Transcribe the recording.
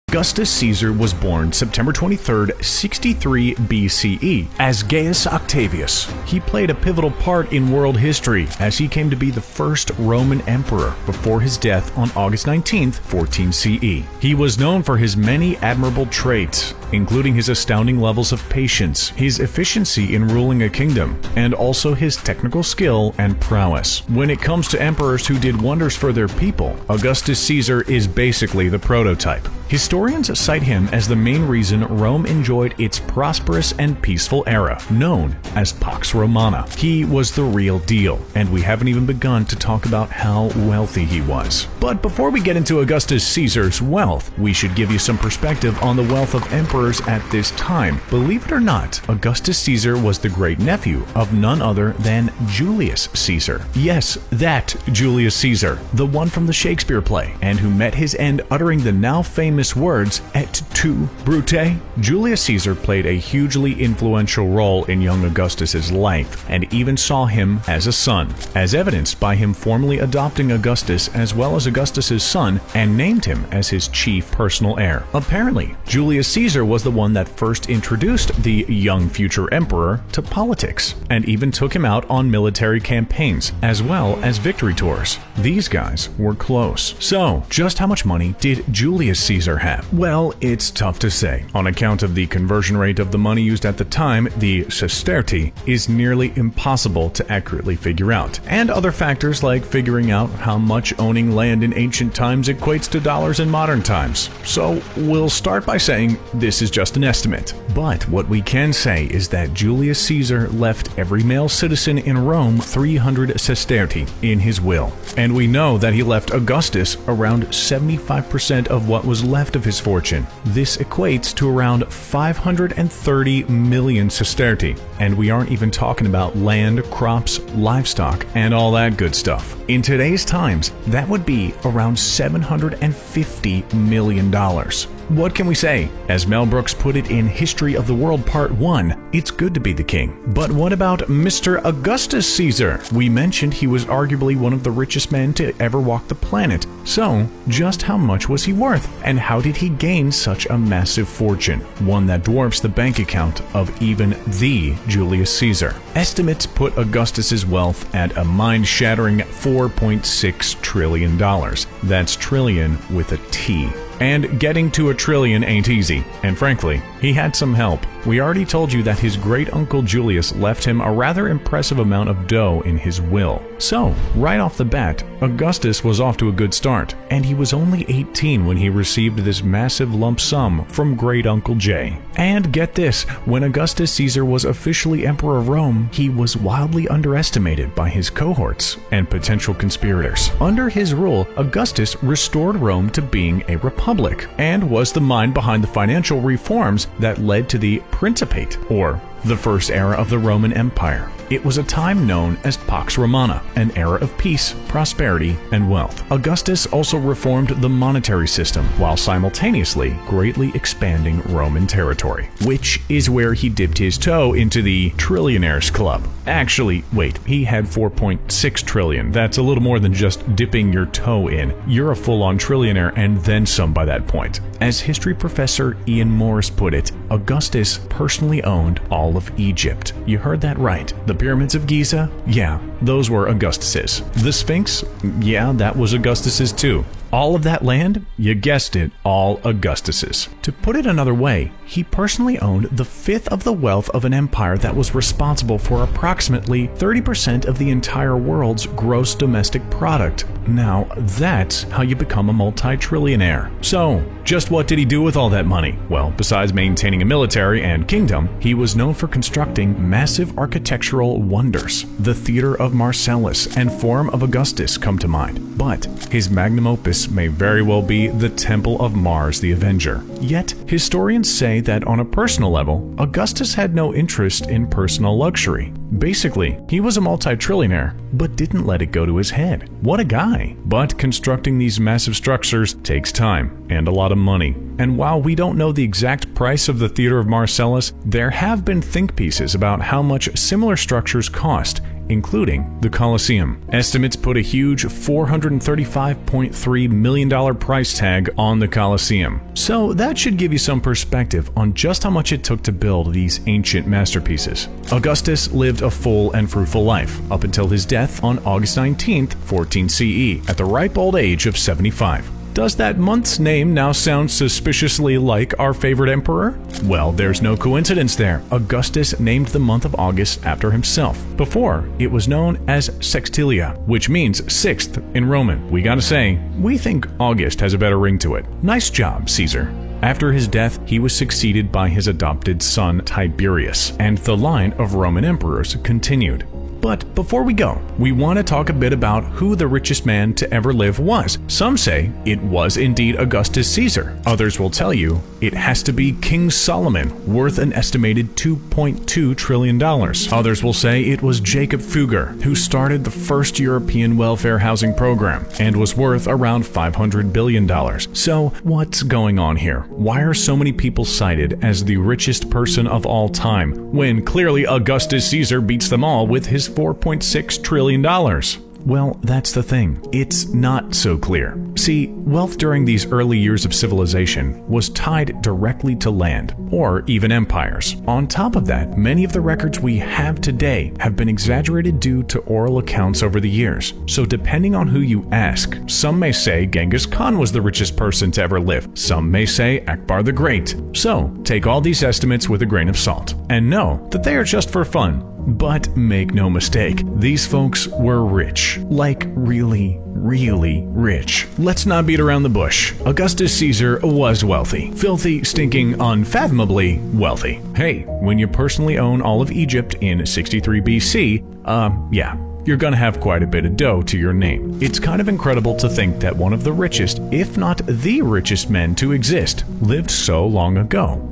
Augustus Caesar was born September 23, 63 BCE, as Gaius Octavius. He played a pivotal part in world history as he came to be the first Roman emperor before his death on August 19, 14 CE. He was known for his many admirable traits, including his astounding levels of patience, his efficiency in ruling a kingdom, and also his technical skill and prowess. When it comes to emperors who did wonders for their people, Augustus Caesar is basically the prototype. Historians cite him as the main reason Rome enjoyed its prosperous and peaceful era, known as Pax Romana. He was the real deal, and we haven't even begun to talk about how wealthy he was. But before we get into Augustus Caesar's wealth, we should give you some perspective on the wealth of emperors at this time. Believe it or not, Augustus Caesar was the great-nephew of none other than Julius Caesar. Yes, that Julius Caesar, the one from the Shakespeare play, and who met his end uttering the now famous words, et tu, Brute? Julius Caesar played a hugely influential role in young Augustus's life, and even saw him as a son, as evidenced by him formally adopting Augustus as well as Augustus's son, and named him as his chief personal heir. Apparently, Julius Caesar was the one that first introduced the young future emperor to politics, and even took him out on military campaigns, as well as victory tours. These guys were close. So, just how much money did Julius Caesar have? Well, it's tough to say. On account of the conversion rate of the money used at the time, the sesterti is nearly impossible to accurately figure out, and other factors like figuring out how much owning land in ancient times equates to dollars in modern times. So we'll start by saying this is just an estimate. But what we can say is that Julius Caesar left every male citizen in Rome 300 sesterti in his will, and we know that he left Augustus around 75% of what was left of his fortune. This equates to around 530 million sesterti, and we aren't even talking about land, crops, livestock, and all that good stuff. In today's times, that would be around $750 million. What can we say? As Mel Brooks put it in History of the World Part 1, it's good to be the king. But what about Mr. Augustus Caesar? We mentioned he was arguably one of the richest men to ever walk the planet. So, just how much was he worth? And how did he gain such a massive fortune? One that dwarfs the bank account of even the Julius Caesar. Estimates put Augustus's wealth at a mind-shattering $4.6 trillion. That's trillion with a T. And getting to a trillion ain't easy, and frankly, he had some help. We already told you that his great-uncle Julius left him a rather impressive amount of dough in his will. So, right off the bat, Augustus was off to a good start, and he was only 18 when he received this massive lump sum from great-uncle Jay. And get this, when Augustus Caesar was officially emperor of Rome, he was wildly underestimated by his cohorts and potential conspirators. Under his rule, Augustus restored Rome to being a republic, and was the mind behind the financial reforms that led to the Principate, or the first era of the Roman Empire. It was a time known as Pax Romana, an era of peace, prosperity, and wealth. Augustus also reformed the monetary system while simultaneously greatly expanding Roman territory, which is where he dipped his toe into the Trillionaires Club. Actually, wait, he had 4.6 trillion. That's a little more than just dipping your toe in. You're a full-on trillionaire and then some by that point. As history professor Ian Morris put it, Augustus personally owned all of Egypt. You heard that right. The pyramids of Giza? Yeah, those were Augustus's. The Sphinx? Yeah, that was Augustus's too. All of that land? You guessed it, all Augustus's. To put it another way, he personally owned the fifth of the wealth of an empire that was responsible for approximately 30% of the entire world's gross domestic product. Now, that's how you become a multi-trillionaire. So, just what did he do with all that money? Well, besides maintaining a military and kingdom, he was known for constructing massive architectural wonders. The Theater of Marcellus and Forum of Augustus come to mind, but his magnum opus may very well be the Temple of Mars the Avenger. Yet, historians say that on a personal level, Augustus had no interest in personal luxury. Basically, he was a multi-trillionaire, but didn't let it go to his head. What a guy! But constructing these massive structures takes time and a lot of money. And while we don't know the exact price of the Theater of Marcellus, there have been think pieces about how much similar structures cost, including the Colosseum. Estimates put a huge $435.3 million price tag on the Colosseum. So that should give you some perspective on just how much it took to build these ancient masterpieces. Augustus lived a full and fruitful life, up until his death on August 19, 14 CE, at the ripe old age of 75. Does that month's name now sound suspiciously like our favorite emperor? Well, there's no coincidence there. Augustus named the month of August after himself. Before, it was known as Sextilia, which means sixth in Roman. We gotta say, we think August has a better ring to it. Nice job, Caesar. After his death, he was succeeded by his adopted son Tiberius, and the line of Roman emperors continued. But before we go, we want to talk a bit about who the richest man to ever live was. Some say it was indeed Augustus Caesar. Others will tell you it has to be King Solomon, worth an estimated $2.2 trillion. Others will say it was Jacob Fugger, who started the first European welfare housing program and was worth around $500 billion. So what's going on here? Why are so many people cited as the richest person of all time, when clearly Augustus Caesar beats them all with his $4.6 trillion? Well, that's the thing. It's not so clear. See, wealth during these early years of civilization was tied directly to land, or even empires. On top of that, many of the records we have today have been exaggerated due to oral accounts over the years. So depending on who you ask, some may say Genghis Khan was the richest person to ever live. Some may say Akbar the Great. So take all these estimates with a grain of salt, and know that they are just for fun. But make no mistake, these folks were rich. Like really, really rich. Let's not beat around the bush. Augustus Caesar was wealthy. Filthy, stinking, unfathomably wealthy. Hey, when you personally own all of Egypt in 63 BC, yeah, you're gonna have quite a bit of dough to your name. It's kind of incredible to think that one of the richest, if not the richest men to exist, lived so long ago.